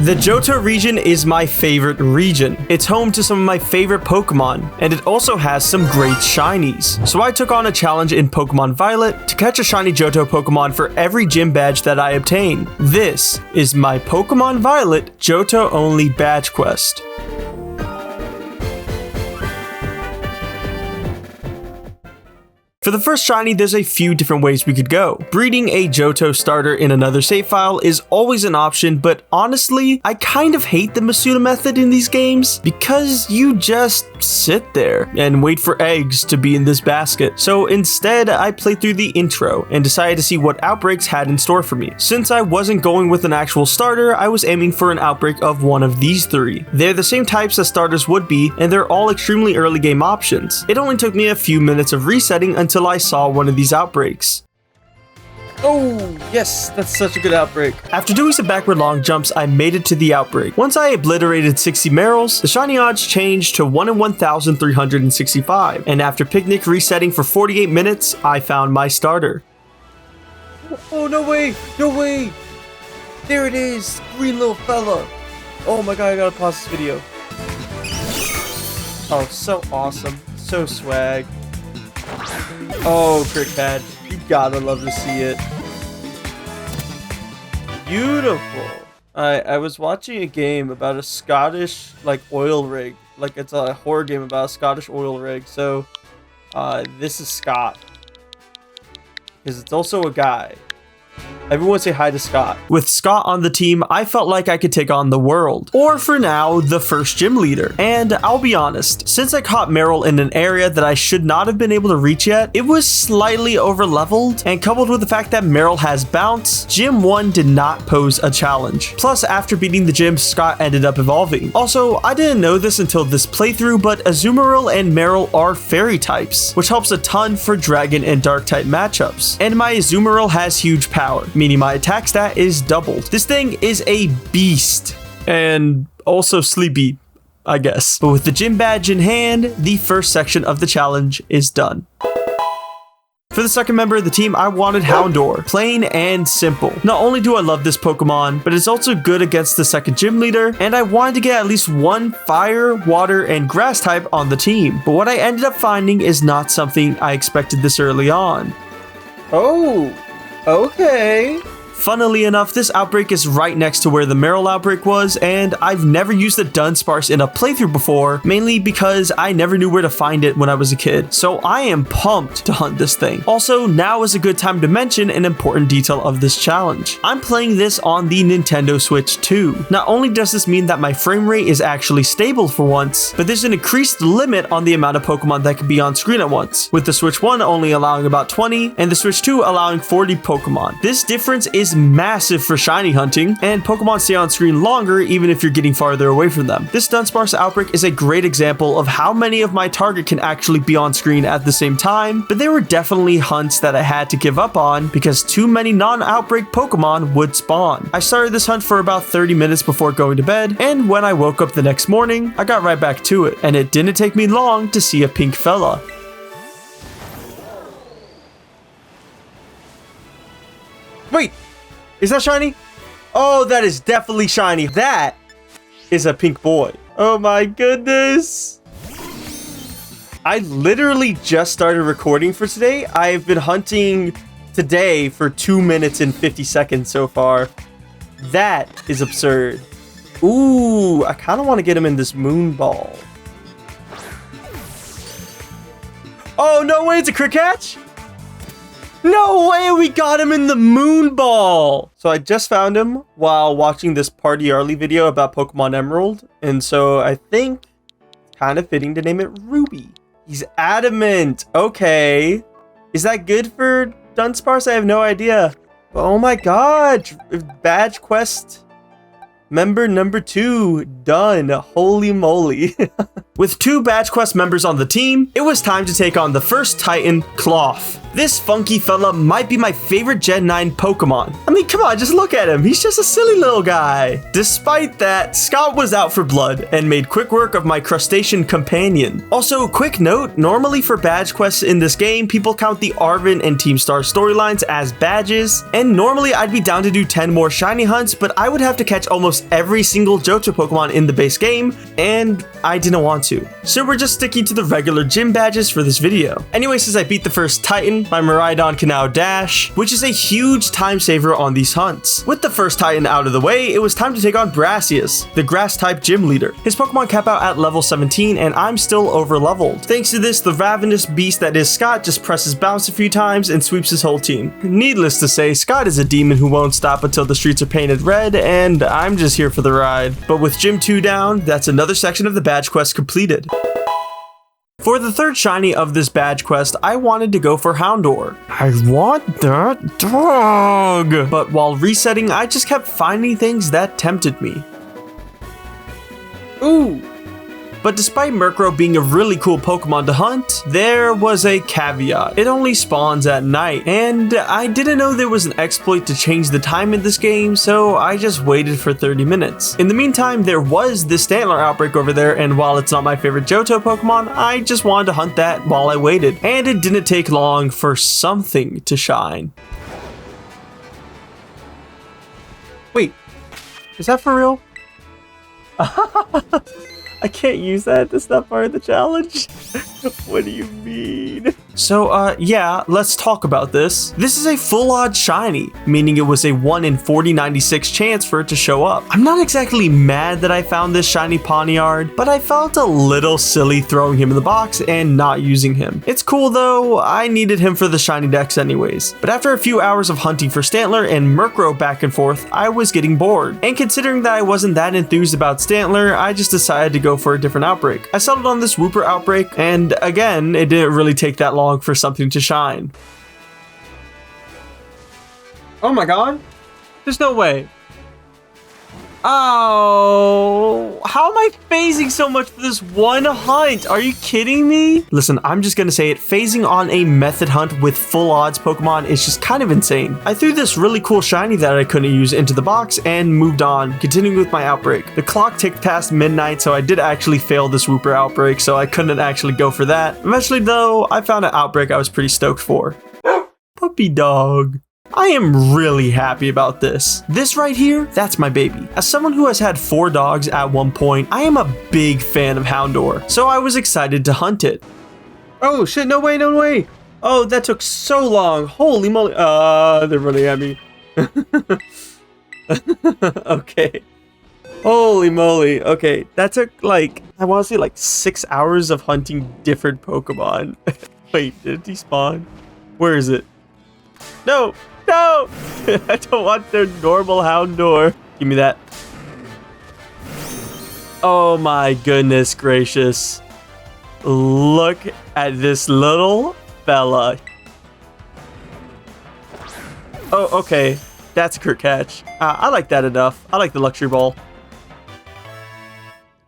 The Johto region is my favorite region. It's home to some of my favorite Pokemon, and it also has some great shinies. So I took on a challenge in Pokemon Violet to catch a shiny Johto Pokemon for every gym badge that I obtain. This is my Pokemon Violet Johto only badge quest. For the first shiny, there's a few different ways we could go. Breeding a Johto starter in another save file is always an option, but honestly, I kind of hate the Masuda method in these games because you just sit there and wait for eggs to be in this basket. So instead, I played through the intro and decided to see what outbreaks had in store for me. Since I wasn't going with an actual starter, I was aiming for an outbreak of one of these three. They're the same types as starters would be, and they're all extremely early game options. It only took me a few minutes of resetting until I saw one of these outbreaks. Oh, yes, that's such a good outbreak. After doing some backward long jumps, I made it to the outbreak. Once I obliterated 60 Merrills, the shiny odds changed to 1 in 1,365, and after Picnic resetting for 48 minutes, I found my starter. Oh, no way, no way. There it is, green little fella. Oh my god, I gotta pause this video. Oh, so awesome, so swag. Oh, Cricket, you gotta love to see it. Beautiful. I was watching a game about a Scottish, oil rig. It's a horror game about a Scottish oil rig. So, this is Scott. Because it's also a guy. Everyone say hi to Scott. With Scott on the team, I felt like I could take on the world. Or for now, the first gym leader. And I'll be honest, since I caught Marill in an area that I should not have been able to reach yet, it was slightly over leveled, and coupled with the fact that Marill has bounce, Gym 1 did not pose a challenge. Plus, after beating the gym, Scott ended up evolving. Also, I didn't know this until this playthrough, but Azumarill and Marill are fairy types, which helps a ton for dragon and dark type matchups. And my Azumarill has huge power, meaning my attack stat is doubled. This thing is a beast. And also sleepy, I guess. But with the gym badge in hand, the first section of the challenge is done. For the second member of the team, I wanted Houndour. Plain and simple. Not only do I love this Pokemon, but it's also good against the second gym leader, and I wanted to get at least one fire, water, and grass type on the team. But what I ended up finding is not something I expected this early on. Oh, okay. Funnily enough, this outbreak is right next to where the Marill outbreak was, and I've never used the Dunsparce in a playthrough before, mainly because I never knew where to find it when I was a kid. So I am pumped to hunt this thing. Also, now is a good time to mention an important detail of this challenge. I'm playing this on the Nintendo Switch 2. Not only does this mean that my frame rate is actually stable for once, but there's an increased limit on the amount of Pokemon that can be on screen at once, with the Switch 1 only allowing about 20, and the Switch 2 allowing 40 Pokemon. This difference is massive for shiny hunting, and Pokemon stay on screen longer even if you're getting farther away from them. This Dunsparce outbreak is a great example of how many of my target can actually be on screen at the same time, but there were definitely hunts that I had to give up on because too many non-outbreak Pokemon would spawn. I started this hunt for about 30 minutes before going to bed, and when I woke up the next morning, I got right back to it, and it didn't take me long to see a pink fella. Wait! Is that shiny? Oh, that is definitely shiny. That is a pink boy. Oh my goodness. I literally just started recording for today. I've been hunting today for 2 minutes and 50 seconds so far. That is absurd. Ooh, I kind of want to get him in this moon ball. Oh, no way, it's a Cricket? No way, we got him in the moon ball. So I just found him while watching this Party Arlie video about Pokemon Emerald. And so I think it's kind of fitting to name it Ruby. He's adamant. Okay. Is that good for Dunsparce? I have no idea. Oh my god. Badge quest member number 2 done. Holy moly. With 2 Badge Quest members on the team, it was time to take on the first Titan, Cloth. This funky fella might be my favorite Gen 9 Pokemon. I mean, come on, just look at him. He's just a silly little guy. Despite that, Scott was out for blood and made quick work of my crustacean companion. Also, quick note, normally for badge quests in this game, people count the Arven and Team Star storylines as badges, and normally I'd be down to do 10 more shiny hunts, but I would have to catch almost every single Johto Pokemon in the base game, and I didn't want to. So we're just sticking to the regular gym badges for this video. Anyway, since I beat the first Titan, my Miraidon can now dash, which is a huge time saver on these hunts. With the first Titan out of the way, it was time to take on Brassius, the grass type gym leader. His Pokemon cap out at level 17 and I'm still over leveled. Thanks to this, the ravenous beast that is Scott just presses bounce a few times and sweeps his whole team. Needless to say, Scott is a demon who won't stop until the streets are painted red, and I'm just here for the ride. But with Gym 2 down, that's another section of the badge quest completed. For the third shiny of this badge quest, I wanted to go for Houndour. I want that dog! But while resetting, I just kept finding things that tempted me. Ooh! But despite Murkrow being a really cool Pokemon to hunt, there was a caveat. It only spawns at night, and I didn't know there was an exploit to change the time in this game, so I just waited for 30 minutes. In the meantime, there was this Stantler outbreak over there, and while it's not my favorite Johto Pokemon, I just wanted to hunt that while I waited. And it didn't take long for something to shine. Wait, is that for real? I can't use that. That's not part of the challenge. What do you mean? So, yeah, let's talk about this. This is a full odd shiny, meaning it was a 1 in 4096 chance for it to show up. I'm not exactly mad that I found this shiny Pawniard, but I felt a little silly throwing him in the box and not using him. It's cool though, I needed him for the shiny decks anyways. But after a few hours of hunting for Stantler and Murkrow back and forth, I was getting bored. And considering that I wasn't that enthused about Stantler, I just decided to go for a different outbreak. I settled on this Wooper outbreak, and again, it didn't really take that long for something to shine. Oh my god, there's no way. Oh, how am I phasing so much for this one hunt? Are you kidding me? Listen, I'm just gonna say it, phasing on a method hunt with full odds Pokemon is just kind of insane. I threw this really cool shiny that I couldn't use into the box and moved on, continuing with my outbreak. The clock ticked past midnight, so I did actually fail this Wooper outbreak, so I couldn't actually go for that. Eventually though, I found an outbreak I was pretty stoked for. Puppy dog. I am really happy about this. This right here, that's my baby. As someone who has had 4 dogs at one point, I am a big fan of Houndour, so I was excited to hunt it. Oh shit, no way, no way. Oh, that took so long. Holy moly. They're running at me. Okay. Holy moly. Okay, that took like, I want to say like 6 hours of hunting different Pokemon. Wait, did it despawn? Where is it? No. No! I don't want their normal Houndour. Give me that. Oh my goodness gracious. Look at this little fella. Oh, okay. That's a crit catch. I like that enough. I like the luxury ball.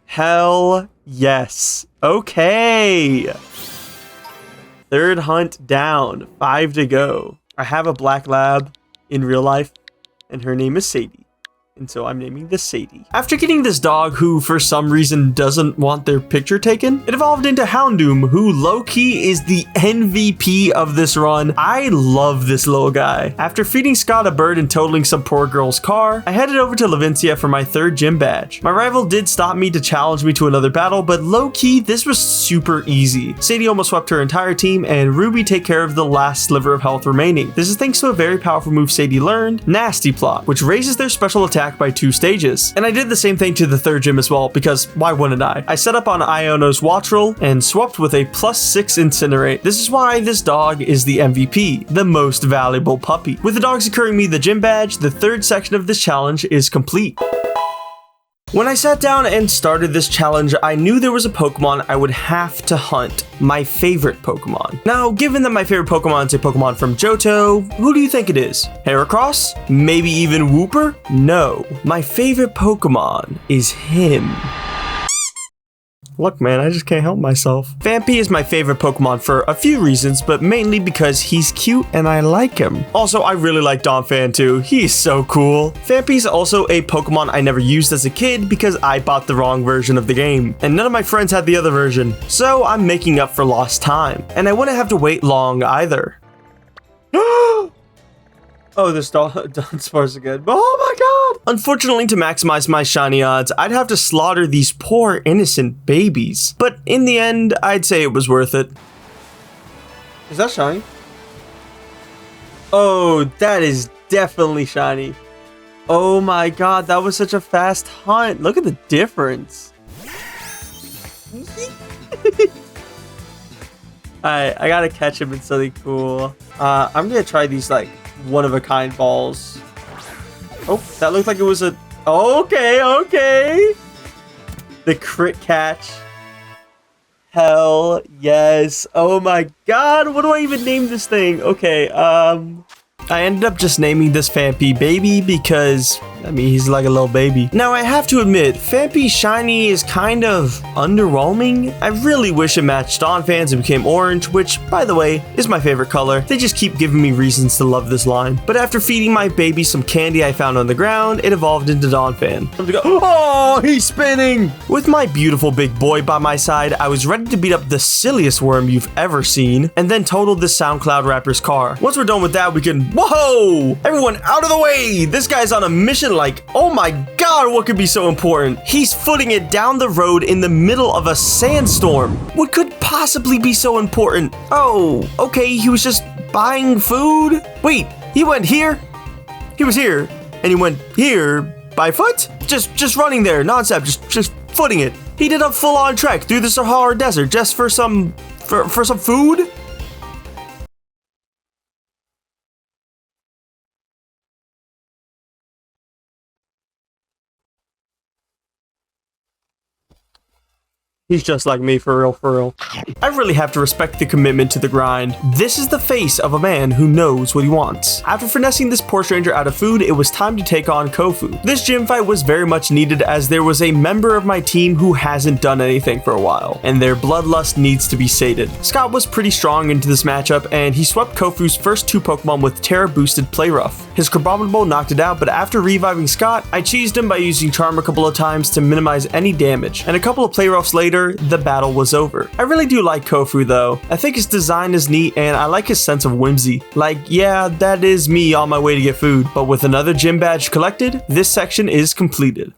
Hell yes. Okay. Third hunt down. 5 to go. I have a black lab in real life, and her name is Sadie. And so I'm naming this Sadie. After getting this dog who for some reason doesn't want their picture taken, it evolved into Houndoom, who low-key is the MVP of this run. I love this little guy. After feeding Scott a bird and totaling some poor girl's car, I headed over to Levincia for my 3rd gym badge. My rival did stop me to challenge me to another battle, but low-key, this was super easy. Sadie almost swept her entire team, and Ruby take care of the last sliver of health remaining. This is thanks to a very powerful move Sadie learned, Nasty Plot, which raises their special attack by 2 stages. And I did the same thing to the 3rd gym as well, because why wouldn't I? I set up on Iono's Wattrel and swapped with a +6 Incinerate. This is why this dog is the MVP, the most valuable puppy. With the dog securing me the gym badge, the 3rd section of this challenge is complete. When I sat down and started this challenge, I knew there was a Pokemon I would have to hunt, my favorite Pokemon. Now, given that my favorite Pokemon is a Pokemon from Johto, who do you think it is? Heracross? Maybe even Wooper? No, my favorite Pokemon is him. Look, man, I just can't help myself. Phanpy is my favorite Pokemon for a few reasons, but mainly because he's cute and I like him. Also, I really like Donphan too. He's so cool. Phanpy's also a Pokemon I never used as a kid because I bought the wrong version of the game, and none of my friends had the other version. So I'm making up for lost time, and I wouldn't have to wait long either. Oh, this Dunsparce again. Oh my god! Unfortunately, to maximize my shiny odds, I'd have to slaughter these poor innocent babies. But in the end, I'd say it was worth it. Is that shiny? Oh, that is definitely shiny. Oh my god, that was such a fast hunt. Look at the difference. Alright, I gotta catch him in something cool. I'm gonna try these, like, one-of-a-kind balls. Oh, that looked like it was a... Okay. The crit catch. Hell yes. Oh my god, what do I even name this thing? Okay, I ended up just naming this Phanpy Baby because, I mean, he's like a little baby. Now, I have to admit, Phanpy Shiny is kind of underwhelming. I really wish it matched Donphan's and became orange, which, by the way, is my favorite color. They just keep giving me reasons to love this line. But after feeding my baby some candy I found on the ground, it evolved into Donphan. Time to go. Oh, he's spinning! With my beautiful big boy by my side, I was ready to beat up the silliest worm you've ever seen, and then total this SoundCloud rapper's car. Once we're done with that, we can... Whoa! Everyone out of the way! This guy's on a mission like, oh my god, what could be so important? He's footing it down the road in the middle of a sandstorm. What could possibly be so important? Oh, okay, he was just buying food? Wait, he went here? He was here, and he went here by foot? Just running there, non-stop, just footing it. He did a full-on trek through the Sahara Desert just for some food? He's just like me, for real. I really have to respect the commitment to the grind. This is the face of a man who knows what he wants. After finessing this poor stranger out of food, it was time to take on Kofu. This gym fight was very much needed as there was a member of my team who hasn't done anything for a while, and their bloodlust needs to be sated. Scott was pretty strong into this matchup, and he swept Kofu's first two Pokemon with Terra boosted Play Rough. His Crabominable knocked it out, but after reviving Scott, I cheesed him by using Charm a couple of times to minimize any damage, and a couple of Play Roughs later, the battle was over. I really do like Kofu though. I think his design is neat and I like his sense of whimsy. Like, yeah, that is me on my way to get food, but with another gym badge collected, this section is completed.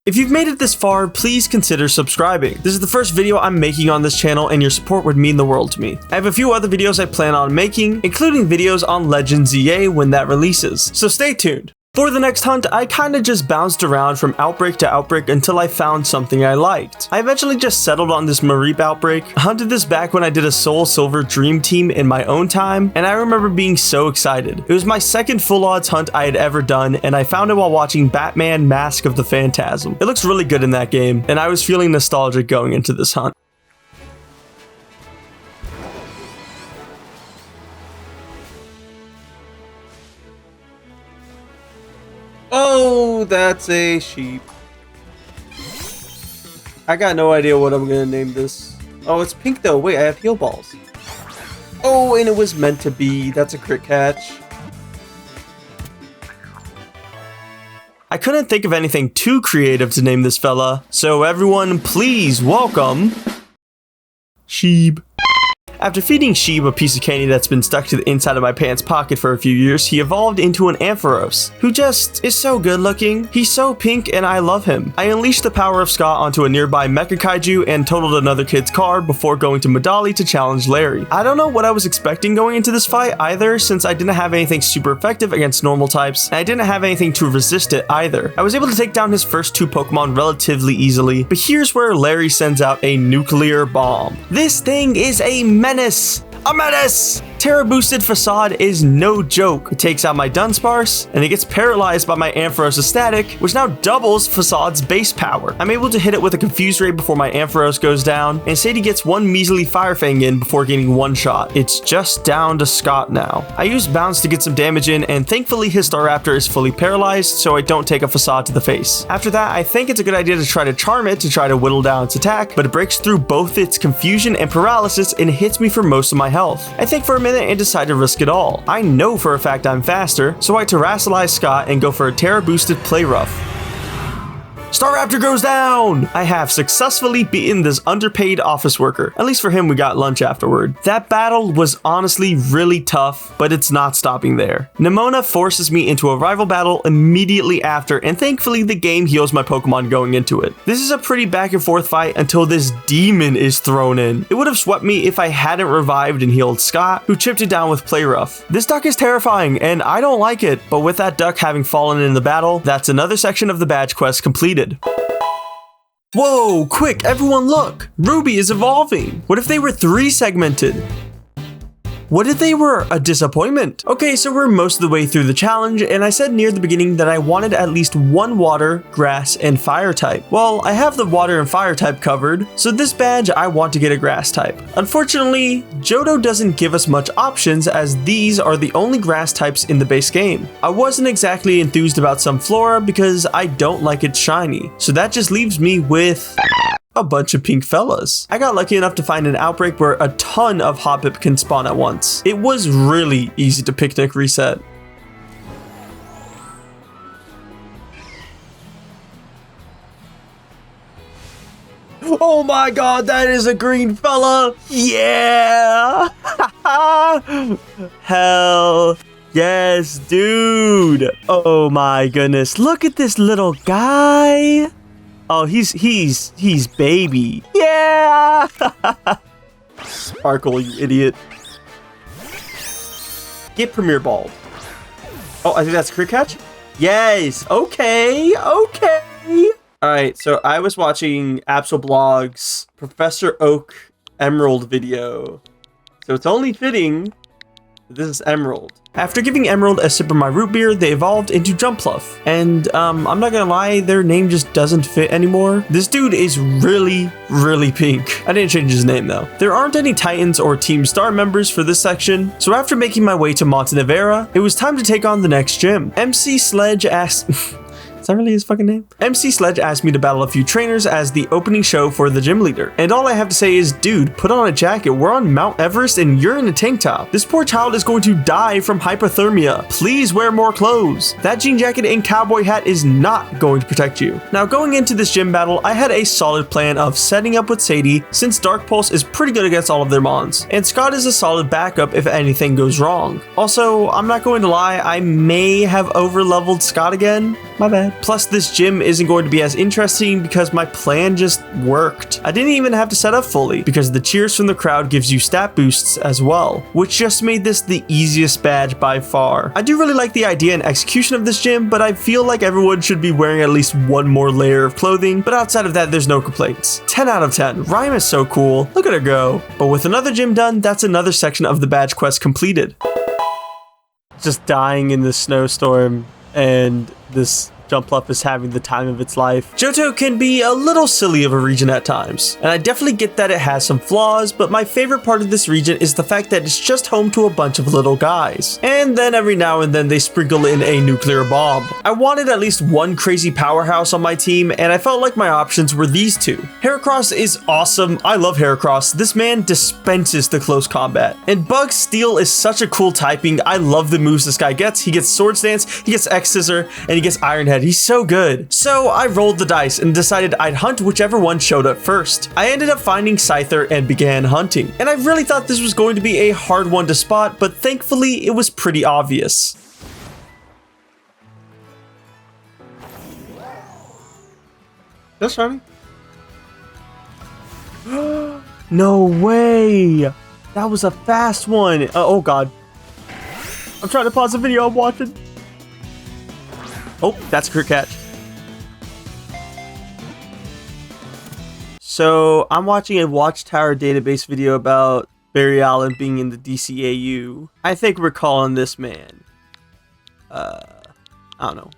If you've made it this far, please consider subscribing. This is the first video I'm making on this channel and your support would mean the world to me. I have a few other videos I plan on making, including videos on Legends EA when that releases, so stay tuned. For the next hunt, I kinda just bounced around from outbreak to outbreak until I found something I liked. I eventually just settled on this Mareep outbreak. I hunted this back when I did a Soul Silver Dream Team in my own time, and I remember being so excited. It was my second full odds hunt I had ever done, and I found it while watching Batman Mask of the Phantasm. It looks really good in that game, and I was feeling nostalgic going into this hunt. Oh, that's a sheep. I got no idea what I'm gonna name this. Oh, it's pink though. Wait, I have heal balls. Oh, and it was meant to be. That's a crit catch. I couldn't think of anything too creative to name this fella, so everyone please welcome Sheeb. After feeding Sheeb a piece of candy that's been stuck to the inside of my pants pocket for a few years, he evolved into an Ampharos, who just is so good looking. He's so pink and I love him. I unleashed the power of Scott onto a nearby Mecha Kaiju and totaled another kid's car before going to Medali to challenge Larry. I don't know what I was expecting going into this fight either, since I didn't have anything super effective against normal types, and I didn't have anything to resist it either. I was able to take down his first two Pokemon relatively easily, but here's where Larry sends out a nuclear bomb. This thing is a menace! A menace! Terra boosted Facade is no joke. It takes out my Dunsparce, and it gets paralyzed by my Ampharos Static, which now doubles Facade's base power. I'm able to hit it with a Confuse Ray before my Ampharos goes down, and Sadie gets one measly Fire Fang in before getting one shot. It's just down to Scott now. I use Bounce to get some damage in, and thankfully his Staraptor is fully paralyzed, so I don't take a Facade to the face. After that, I think it's a good idea to try to charm it to try to whittle down its attack, but it breaks through both its confusion and paralysis and hits me for most of my health. I think for a minute and decide to risk it all. I know for a fact I'm faster, so I Terrasilize Scott and go for a Terra boosted Play Rough. Staraptor goes down! I have successfully beaten this underpaid office worker. At least for him, we got lunch afterward. That battle was honestly really tough, but it's not stopping there. Nemona forces me into a rival battle immediately after, and thankfully the game heals my Pokemon going into it. This is a pretty back and forth fight until this demon is thrown in. It would have swept me if I hadn't revived and healed Scott, who chipped it down with Play Rough. This duck is terrifying, and I don't like it, but with that duck having fallen in the battle, that's another section of the badge quest completed. Whoa, quick, everyone look! Ruby is evolving! What if they were 3-segmented? What if they were a disappointment? Okay, so we're most of the way through the challenge, and I said near the beginning that I wanted at least one water, grass, and fire type. Well, I have the water and fire type covered, so this badge I want to get a grass type. Unfortunately, Johto doesn't give us much options as these are the only grass types in the base game. I wasn't exactly enthused about Sunflora because I don't like its shiny, so that just leaves me with a bunch of pink fellas. I got lucky enough to find an outbreak where a ton of Hoppip can spawn at once. It was really easy to picnic reset. Oh my god, that is a green fella! Yeah! Hell yes, dude! Oh my goodness, look at this little guy! Oh, he's baby. Yeah! Sparkle, you idiot. Get Premier Ball. Oh, I think that's a crit catch? Yes! Okay, okay! Alright, so I was watching Absolblog's Professor Oak Emerald video. So it's only fitting that this is Emerald. After giving Emerald a sip of my root beer, they evolved into Jumpluff. And I'm not gonna lie, their name just doesn't fit anymore. This dude is really pink. I didn't change his name though. There aren't any Titans or Team Star members for this section, so after making my way to Montenevera, it was time to take on the next gym. MC Sledge asked... Is that really his fucking name? MC Sledge asked me to battle a few trainers as the opening show for the gym leader. And all I have to say is, dude, put on a jacket. We're on Mount Everest and you're in a tank top. This poor child is going to die from hypothermia. Please wear more clothes. That jean jacket and cowboy hat is not going to protect you. Now, going into this gym battle, I had a solid plan of setting up with Sadie since Dark Pulse is pretty good against all of their mons. And Scott is a solid backup if anything goes wrong. Also, I'm not going to lie, I may have over-leveled Scott again. My bad. Plus, this gym isn't going to be as interesting because my plan just worked. I didn't even have to set up fully because the cheers from the crowd gives you stat boosts as well, which just made this the easiest badge by far. I do really like the idea and execution of this gym, but I feel like everyone should be wearing at least one more layer of clothing, but outside of that, there's no complaints. 10 out of 10. Rhyme is so cool. Look at her go. But with another gym done, that's another section of the badge quest completed. Just dying in the snowstorm and this Jumpluff is having the time of its life. Johto can be a little silly of a region at times, and I definitely get that it has some flaws, but my favorite part of this region is the fact that it's just home to a bunch of little guys. And then every now and then they sprinkle in a nuclear bomb. I wanted at least one crazy powerhouse on my team, and I felt like my options were these two. Heracross is awesome. I love Heracross. This man dispenses the close combat. And Bug Steel is such a cool typing. I love the moves this guy gets. He gets Swords Dance, he gets X-Scissor, and he gets Iron Head. He's so good. So I rolled the dice and decided I'd hunt whichever one showed up first. I ended up finding Scyther and began hunting. And I really thought this was going to be a hard one to spot, but thankfully it was pretty obvious. That's funny. No way. That was a fast one. Oh god. I'm trying to pause the video I'm watching. Oh, that's a crit catch. So I'm watching a Watchtower database video about Barry Allen being in the DCAU. I think we're calling this man, I don't know,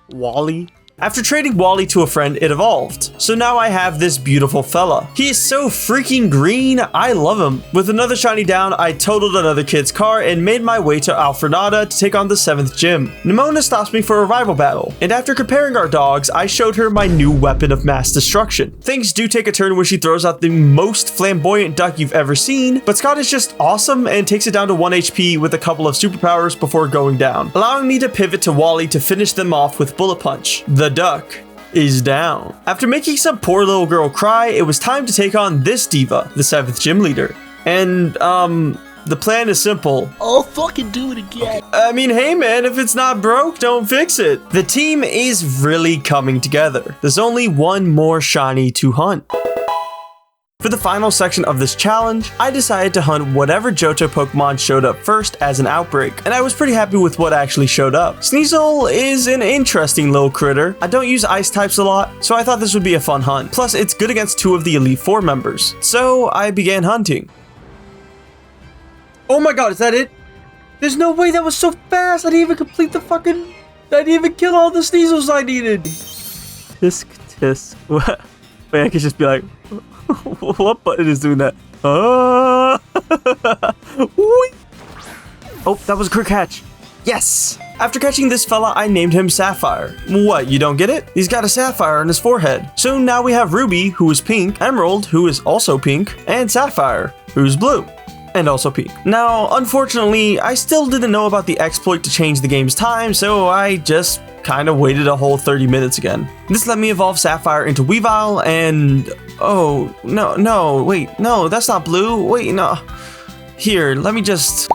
Wally? After trading Wally to a friend, it evolved. So now I have this beautiful fella. He is so freaking green, I love him. With another shiny down, I totaled another kid's car and made my way to Alfrenada to take on the 7th gym. Nimona stops me for a rival battle, and after comparing our dogs, I showed her my new weapon of mass destruction. Things do take a turn when she throws out the most flamboyant duck you've ever seen, but Scott is just awesome and takes it down to 1 HP with a couple of superpowers before going down, allowing me to pivot to Wally to finish them off with Bullet Punch. The duck is down. After making some poor little girl cry, it was time to take on this diva, the 7th gym leader. And, the plan is simple. I'll fucking do it again. I mean, hey man, if it's not broke, don't fix it. The team is really coming together. There's only one more shiny to hunt. For the final section of this challenge, I decided to hunt whatever Johto Pokemon showed up first as an outbreak, and I was pretty happy with what actually showed up. Sneasel is an interesting little critter. I don't use ice types a lot, so I thought this would be a fun hunt. Plus, it's good against 2 of the Elite Four members. So I began hunting. Oh my god, is that it? There's no way that was so fast. I didn't even complete the fucking... I didn't even kill all the Sneasels I needed. Tisk, tisk. Wait, I could just be like... What button is doing that? Oh, that was a quick catch. Yes! After catching this fella, I named him Sapphire. What, you don't get it? He's got a sapphire on his forehead. So now we have Ruby, who is pink, Emerald, who is also pink, and Sapphire, who's blue. And also pink. Now, unfortunately, I still didn't know about the exploit to change the game's time, so I just kind of waited a whole 30 minutes again. This let me evolve Sapphire into Weavile and... Oh, no, wait, no, that's not blue. Wait, no. Here, let me just...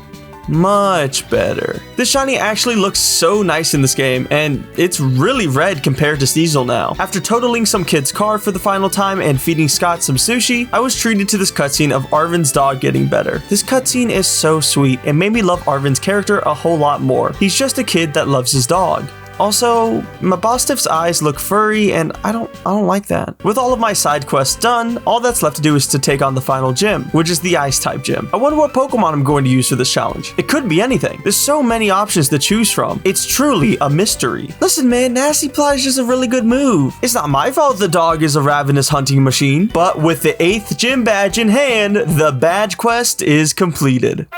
Much better. This shiny actually looks so nice in this game, and it's really red compared to Sneasel now. After totaling some kid's car for the final time and feeding Scott some sushi, I was treated to this cutscene of Arvin's dog getting better. This cutscene is so sweet and made me love Arvin's character a whole lot more. He's just a kid that loves his dog. Also, Mabostiff's eyes look furry and I don't like that. With all of my side quests done, all that's left to do is to take on the final gym, which is the ice type gym. I wonder what Pokemon I'm going to use for this challenge. It could be anything. There's so many options to choose from. It's truly a mystery. Listen man, Nasty Plot is just a really good move. It's not my fault the dog is a ravenous hunting machine, but with the 8th gym badge in hand, the badge quest is completed.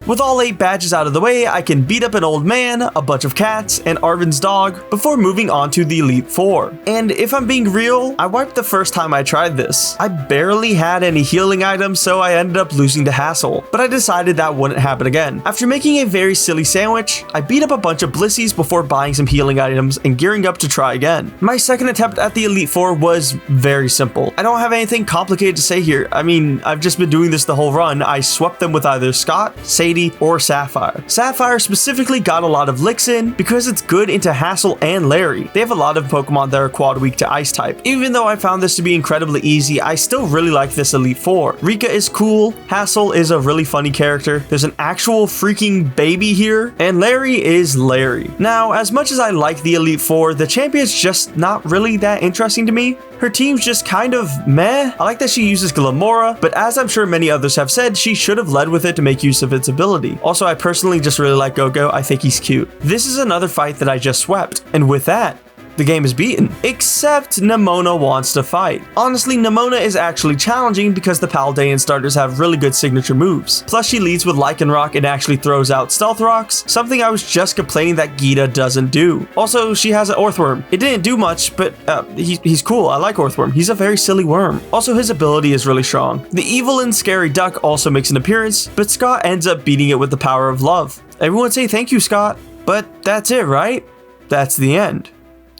With all 8 badges out of the way, I can beat up an old man, a bunch of cats, and Arvin's dog before moving on to the Elite Four. And if I'm being real, I wiped the first time I tried this. I barely had any healing items, so I ended up losing to Hassel, but I decided that wouldn't happen again. After making a very silly sandwich, I beat up a bunch of Blissies before buying some healing items and gearing up to try again. My second attempt at the Elite Four was very simple. I don't have anything complicated to say here. I mean, I've just been doing this the whole run. I swept them with either Scott, Sadie, or Sapphire. Sapphire specifically got a lot of licks in because it's good into Hassel and Larry. They have a lot of Pokemon that are quad weak to ice type. Even though I found this to be incredibly easy, I still really like this Elite Four. Rika is cool, Hassel is a really funny character, there's an actual freaking baby here, and Larry is Larry. Now, as much as I like the Elite Four, the champion's just not really that interesting to me. Her team's just kind of meh. I like that she uses Glamora, but as I'm sure many others have said, she should have led with it to make use of its ability. Also, I personally just really like Go-Go. I think he's cute. This is another fight that I just swept, and with that, the game is beaten. Except Nimona wants to fight. Honestly, Nimona is actually challenging because the Paldean starters have really good signature moves. Plus, she leads with Lycanroc and actually throws out Stealth Rocks, something I was just complaining that Geeta doesn't do. Also, she has an Orthworm. It didn't do much, but he's cool. I like Orthworm. He's a very silly worm. Also, his ability is really strong. The evil and scary duck also makes an appearance, but Scott ends up beating it with the power of love. Everyone say thank you, Scott. But that's it, right? That's the end.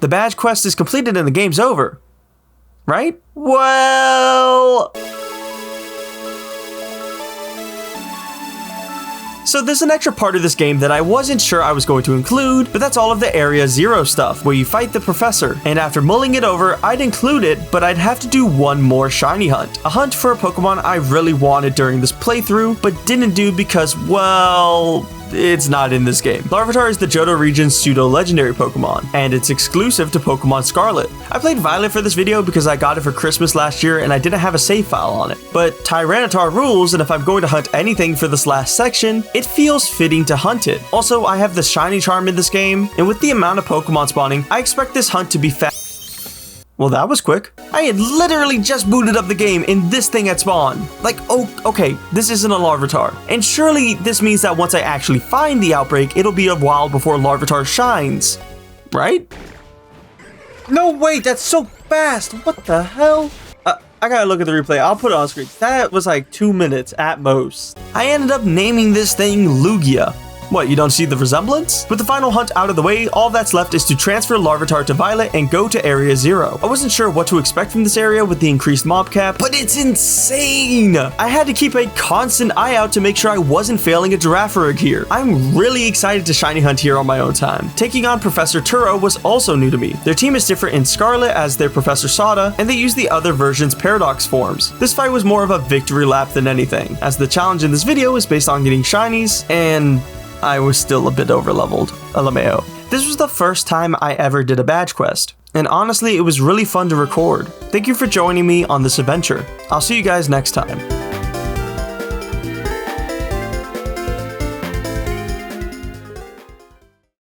The badge quest is completed and the game's over. Right? Well... So there's an extra part of this game that I wasn't sure I was going to include, but that's all of the Area 0 stuff, where you fight the professor. And after mulling it over, I'd include it, but I'd have to do one more shiny hunt. A hunt for a Pokemon I really wanted during this playthrough, but didn't do because, well... it's not in this game. Larvitar is the Johto region's pseudo-legendary Pokemon, and it's exclusive to Pokemon Scarlet. I played Violet for this video because I got it for Christmas last year and I didn't have a save file on it. But Tyranitar rules, and if I'm going to hunt anything for this last section, it feels fitting to hunt it. Also, I have the Shiny Charm in this game, and with the amount of Pokemon spawning, I expect this hunt to be fast. Well, that was quick. I had literally just booted up the game and this thing had spawned. Like, oh, okay, this isn't a Larvitar. And surely this means that once I actually find the outbreak, it'll be a while before Larvitar shines, right? No, wait, that's so fast. What the hell? I gotta look at the replay. I'll put it on screen. That was like 2 minutes at most. I ended up naming this thing Lugia. What, you don't see the resemblance? With the final hunt out of the way, all that's left is to transfer Larvitar to Violet and go to Area 0. I wasn't sure what to expect from this area with the increased mob cap, but it's insane! I had to keep a constant eye out to make sure I wasn't failing a Girafarig here. I'm really excited to shiny hunt here on my own time. Taking on Professor Turo was also new to me. Their team is different in Scarlet as their Professor Sada, and they use the other version's Paradox forms. This fight was more of a victory lap than anything, as the challenge in this video is based on getting shinies, and I was still a bit overleveled. LMAO. This was the first time I ever did a badge quest, and honestly, it was really fun to record. Thank you for joining me on this adventure. I'll see you guys next time.